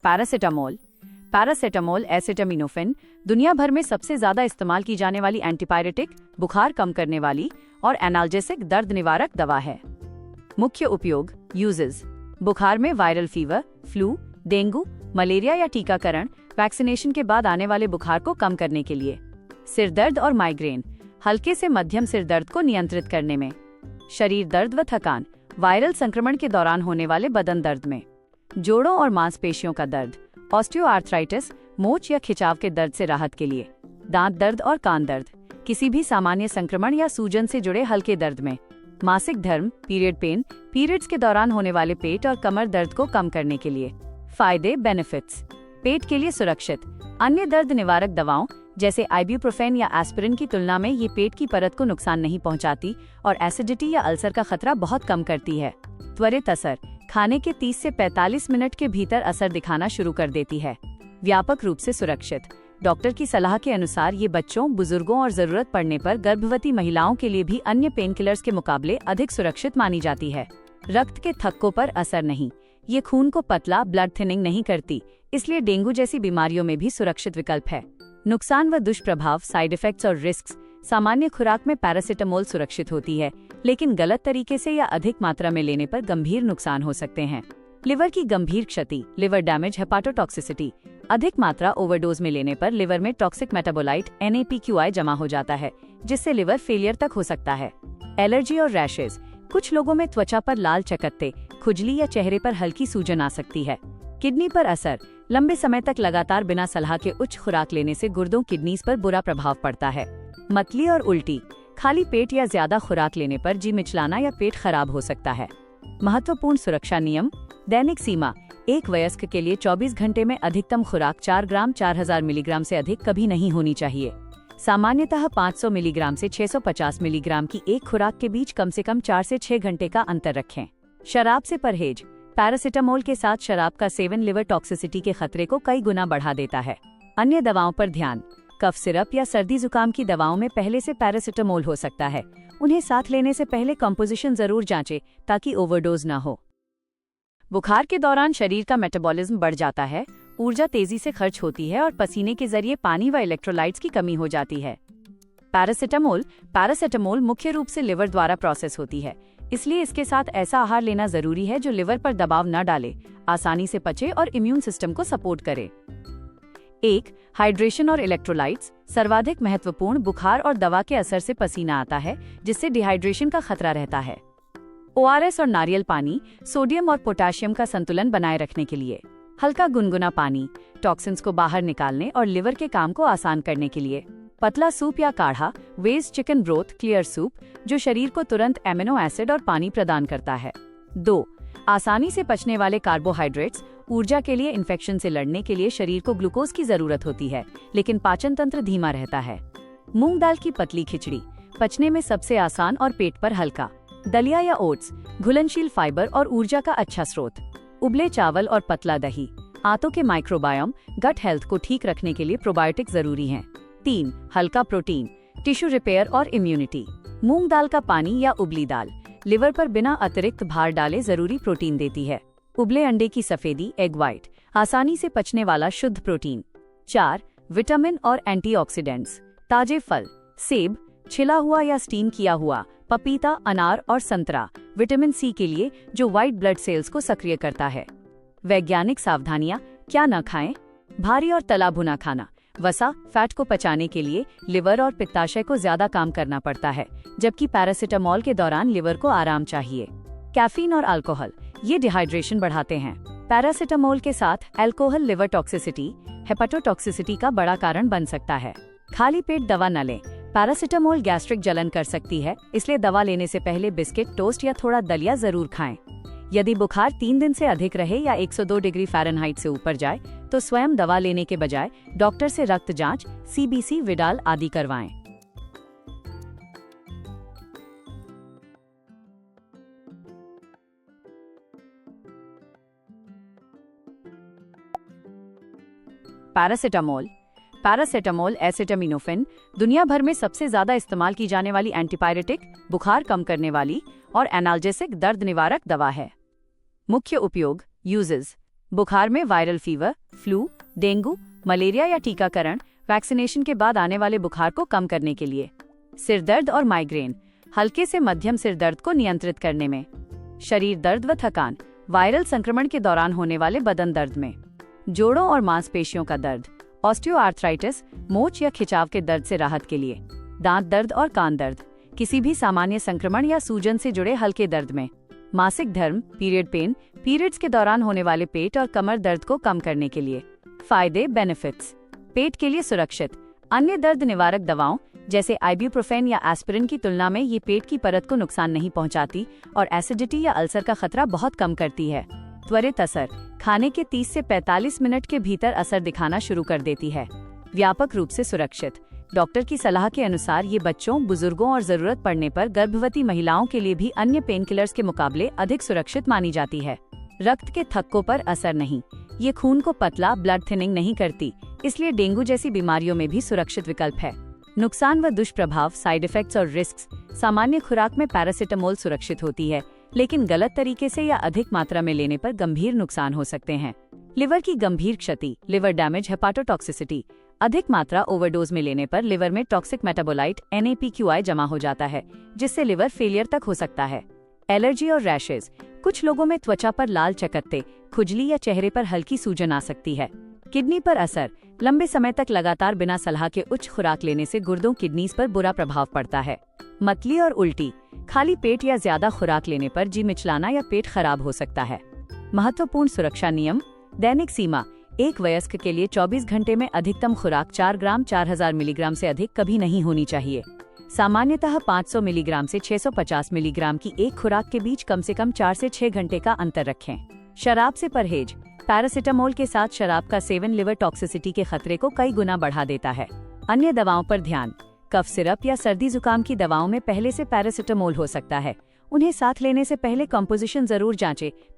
Paracetamol. Paracetamol acetaminophen दुनिया भर में सबसे ज्यादा इस्तेमाल की जाने वाली एंटीपायरेटिक, बुखार कम करने वाली और एनाल्जेसिक दर्द निवारक दवा है। मुख्य उपयोग यूजेस: बुखार में viral fever, flu, dengue, malaria या टीकाकरण, वैक्सीनेशन के बाद आने वाले बुखार को कम करने के लिए। सिरदर्द और माइग्रेन, हल्के से मध्यम सिरदर्द को नियंत्रित करने में। शरीर दर्द व थकान, वायरल संक्रमण के दौरान होने वाले बदन दर्द में। जोड़ों और मांसपेशियों का दर्द, ऑस्टियोआर्थराइटिस, मोच या खिंचाव के दर्द से राहत के लिए। दांत दर्द और कान दर्द, किसी भी सामान्य संक्रमण या सूजन से जुड़े हल्के दर्द में। मासिक धर्म, पीरियड पेन, पीरियड्स के दौरान होने वाले पेट और कमर दर्द को कम करने के लिए। फायदे बेनिफिट्स: पेट के लिए सुरक्षित, अन्य दर्द निवारक दवाओं जैसे आइब्यूप्रोफेन या एस्पिरिन की तुलना में ये पेट की परत को नुकसान नहीं पहुंचाती और एसिडिटी या अल्सर का खतरा बहुत कम करती है। त्वरित असर, खाने के 30 से 45 मिनट के भीतर असर दिखाना शुरू कर देती है। व्यापक रूप से सुरक्षित, डॉक्टर की सलाह के अनुसार ये बच्चों, बुजुर्गों और जरूरत पड़ने पर गर्भवती महिलाओं के लिए भी अन्य पेनकिलर्स के मुकाबले अधिक सुरक्षित मानी जाती है। रक्त के थक्कों पर असर नहीं, ये खून को पतला, ब्लड थिनिंग नहीं करती, इसलिए डेंगू जैसी बीमारियों में भी सुरक्षित विकल्प है। नुकसान व दुष्प्रभाव, साइड इफेक्ट्स और रिस्क: सामान्य खुराक में पैरासिटामोल सुरक्षित होती है, लेकिन गलत तरीके से या अधिक मात्रा में लेने पर गंभीर नुकसान हो सकते हैं। लिवर की गंभीर क्षति, लिवर डैमेज, हेपाटोटॉक्सिसिटी: अधिक मात्रा ओवरडोज में लेने पर लिवर में टॉक्सिक मेटाबोलाइट NAPQI जमा हो जाता है, जिससे लिवर फेलियर तक हो सकता है। एलर्जी और रैशेज: कुछ लोगों में त्वचा पर लाल चकत्ते, खुजली या चेहरे पर हल्की सूजन आ सकती है। किडनी पर असर: लंबे समय तक लगातार बिना सलाह के उच्च खुराक लेने से गुर्दों, किडनीज पर बुरा प्रभाव पड़ता है। मतली और उल्टी: खाली पेट या ज्यादा खुराक लेने पर जी मिचलाना या पेट खराब हो सकता है। महत्वपूर्ण सुरक्षा नियम: दैनिक सीमा: एक वयस्क के लिए 24 घंटे में अधिकतम खुराक 4 ग्राम 4000 मिलीग्राम से अधिक कभी नहीं होनी चाहिए। सामान्यतः 500 मिलीग्राम से 650 मिलीग्राम की एक खुराक के बीच कम से कम 4 से 6 घंटे का अंतर रखें। शराब से परहेज: पैरासिटामोल के साथ शराब का सेवन लिवर टॉक्सिसिटी के खतरे को कई गुना बढ़ा देता है। अन्य दवाओं पर ध्यान: कफ सिरप या सर्दी जुकाम की दवाओं में पहले से पैरासिटामोल हो सकता है, उन्हें साथ लेने से पहले कंपोजिशन जरूर जांचें ताकि ओवरडोज न हो। बुखार के दौरान शरीर का मेटाबॉलिज्म बढ़ जाता है, ऊर्जा तेजी से खर्च होती है और पसीने के जरिए पानी व इलेक्ट्रोलाइट्स की कमी हो जाती है। पैरासिटामोल मुख्य रूप से लिवर द्वारा प्रोसेस होती है, इसलिए इसके साथ ऐसा आहार लेना जरूरी है जो लिवर पर दबाव न डाले, आसानी से पचे और इम्यून सिस्टम को सपोर्ट करे। 1. हाइड्रेशन और इलेक्ट्रोलाइट्स: सर्वाधिक महत्वपूर्ण, बुखार और दवा के असर से पसीना आता है, जिससे डिहाइड्रेशन का खतरा रहता है। ORS और नारियल पानी: सोडियम और पोटेशियम का संतुलन बनाए रखने के लिए। हल्का गुनगुना पानी: टॉक्सिन्स को बाहर निकालने और लिवर के काम को आसान करने के लिए। पतला सूप या काढ़ा, veg chicken broth, clear soup, जो शरीर को तुरंत एमिनो एसिड और पानी प्रदान करता है। 2. आसानी से पचने वाले कार्बोहाइड्रेट्स: ऊर्जा के लिए, इन्फेक्शन से लड़ने के लिए शरीर को ग्लूकोज की जरूरत होती है, लेकिन पाचन तंत्र धीमा रहता है। मूंग दाल की पतली खिचड़ी: पचने में सबसे आसान और पेट पर हल्का। दलिया या ओट्स: घुलनशील फाइबर और ऊर्जा का अच्छा स्रोत। उबले चावल और पतला दही: आंतों के माइक्रोबायोम, गट हेल्थ को ठीक रखने के लिए प्रोबायोटिक जरूरी हैं। 3. हल्का प्रोटीन: टिश्यू रिपेयर और इम्यूनिटी। मूंग दाल का पानी या उबली दाल लिवर पर बिना अतिरिक्त भार डाले जरूरी प्रोटीन देती है। उबले अंडे की सफेदी, एग व्हाइट, आसानी से पचने वाला शुद्ध प्रोटीन। 4. विटामिन और एंटीऑक्सीडेंट्स: ताजे फल, सेब, छिला हुआ या स्टीम किया हुआ, पपीता, अनार और संतरा, विटामिन C के लिए, जो व्हाइट ब्लड सेल्स को सक्रिय करता है। वैज्ञानिक सावधानियां: क्या न खाएं? भारी और तला भुना खाना, वसा, फैट को पचाने के लिए लिवर और पित्ताशय को ज्यादा काम करना पड़ता है, जबकि पैरासिटामोल के दौरान लिवर को आराम चाहिए। कैफीन और अल्कोहल: ये डिहाइड्रेशन बढ़ाते हैं। पैरासिटामोल के साथ अल्कोहल लिवर टॉक्सिसिटी, हेपाटोटॉक्सिसिटी का बड़ा कारण बन सकता है। खाली पेट दवा न लें: पैरासिटामोल गैस्ट्रिक जलन कर सकती है, इसलिए दवा लेने से पहले बिस्किट, टोस्ट या थोड़ा दलिया जरूर खाएं। यदि बुखार 3 दिन से अधिक रहे या 102 डिग्री फ़ारेनहाइट से ऊपर जाए, तो स्वयं दवा लेने के बजाय डॉक्टर से रक्त जांच, CBC, विडाल आदि करवाएं। पैरासिटामोल एसिटामिनोफेन दुनिया भर में सबसे ज्यादा इस्तेमाल की जाने वाली एंटीपायरेटिक, बुखार कम करने वाली और एनाल्जेसिक दर्द निवारक दवा है। मुख्य उपयोग यूजेस: बुखार में viral fever, flu, dengue, malaria या टीकाकरण, वैक्सीनेशन के बाद आने वाले बुखार को कम करने के लिए। सिर दर्द और माइग्रेन, हल्के से मध्यम सिर दर्द को नियंत्रित करने में। शरीर दर्द व थकान, वायरल संक्रमण के दौरान होने वाले बदन दर्द में। जोड़ों और मांसपेशियों का दर्द, ऑस्टियोआर्थराइटिस, मोच या खिंचाव के दर्द से राहत के लिए। दांत दर्द और कान दर्द, किसी भी सामान्य संक्रमण या सूजन से जुड़े हल्के दर्द में। मासिक धर्म, पीरियड पेन, पीरियड्स के दौरान होने वाले पेट और कमर दर्द को कम करने के लिए। फायदे, बेनिफिट्स। पेट के लिए सुरक्षित, अन्य दर्द निवारक दवाओं जैसे आइब्यूप्रोफेन या एस्पिरिन की तुलना में ये पेट की परत को नुकसान नहीं पहुंचाती और एसिडिटी या अल्सर का खतरा बहुत कम करती है। त्वरित असर, खाने के 30 से 45 मिनट के भीतर असर दिखाना शुरू कर देती है। व्यापक रूप से सुरक्षित, डॉक्टर की सलाह के अनुसार ये बच्चों, बुजुर्गों और जरूरत पड़ने पर गर्भवती महिलाओं के लिए भी अन्य पेनकिलर्स के मुकाबले अधिक सुरक्षित मानी जाती है। रक्त के थक्कों पर असर नहीं, ये खून को पतला, ब्लड थिनिंग नहीं करती, इसलिए डेंगू जैसी बीमारियों में भी सुरक्षित विकल्प है। नुकसान व दुष्प्रभाव, साइड इफेक्ट्स और रिस्क। सामान्य खुराक में पैरासिटामोल सुरक्षित होती है, लेकिन गलत तरीके से या अधिक मात्रा में लेने पर गंभीर नुकसान हो सकते हैं। लिवर की गंभीर क्षति, लिवर डैमेज, हेपाटोटॉक्सिसिटी। अधिक मात्रा ओवरडोज में लेने पर लिवर में टॉक्सिक मेटाबोलाइट NAPQI जमा हो जाता है, जिससे लिवर फेलियर तक हो सकता है। एलर्जी और रैशेज, कुछ लोगों में त्वचा पर लाल चकत्ते, खुजली या चेहरे पर हल्की सूजन आ सकती है। किडनी पर असर, लंबे समय तक लगातार बिना सलाह के उच्च खुराक लेने से गुर्दों, किडनीज पर बुरा प्रभाव पड़ता है। मतली और उल्टी, खाली पेट या ज्यादा खुराक लेने पर जी मिचलाना या पेट खराब हो सकता है। महत्वपूर्ण सुरक्षा नियम, दैनिक सीमा, एक वयस्क के लिए 24 घंटे में अधिकतम खुराक 4 ग्राम 4000 मिलीग्राम से अधिक कभी नहीं होनी चाहिए। सामान्यतः 500 मिलीग्राम से 650 मिलीग्राम की एक खुराक के बीच कम से कम 4 से 6 घंटे का अंतर रखें। शराब से परहेज, पैरासिटामोल के साथ शराब का सेवन लिवर टॉक्सिसिटी के खतरे को कई गुना बढ़ा देता है। अन्य दवाओं पर ध्यान, कफ सिरप या सर्दी जुकाम की दवाओं में पहले से पैरासिटामोल हो सकता है, उन्हें साथ लेने से पहले कंपोजिशन जरूर जांचें।